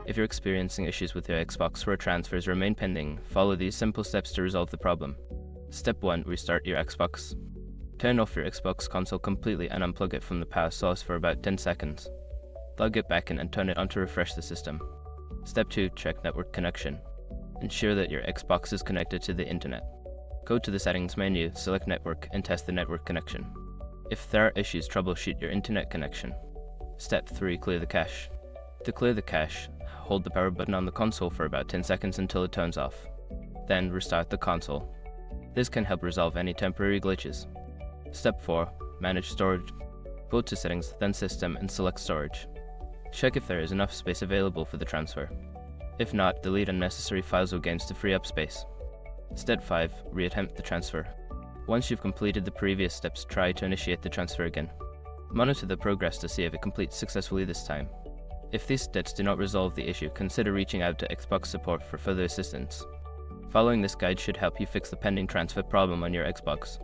If you're experiencing issues with your Xbox where transfers remain pending, follow these simple steps to resolve the problem. Step 1. Restart your Xbox. Turn off your Xbox console completely and unplug it from the power source for about 10 seconds. Plug it back in and turn it on to refresh the system. Step 2. Check network connection. Ensure that your Xbox is connected to the internet. Go to the settings menu, select network, and test the network connection. If there are issues, troubleshoot your internet connection. Step 3. Clear the cache. To clear the cache, hold the power button on the console for about 10 seconds until it turns off. Then restart the console. This can help resolve any temporary glitches. Step 4. Manage storage. Go to Settings, then System, and select Storage. Check if there is enough space available for the transfer. If not, delete unnecessary files or games to free up space. Step 5. Reattempt the transfer. Once you've completed the previous steps, try to initiate the transfer again. Monitor the progress to see if it completes successfully this time. If these steps do not resolve the issue, consider reaching out to Xbox support for further assistance. Following this guide should help you fix the pending transfer problem on your Xbox.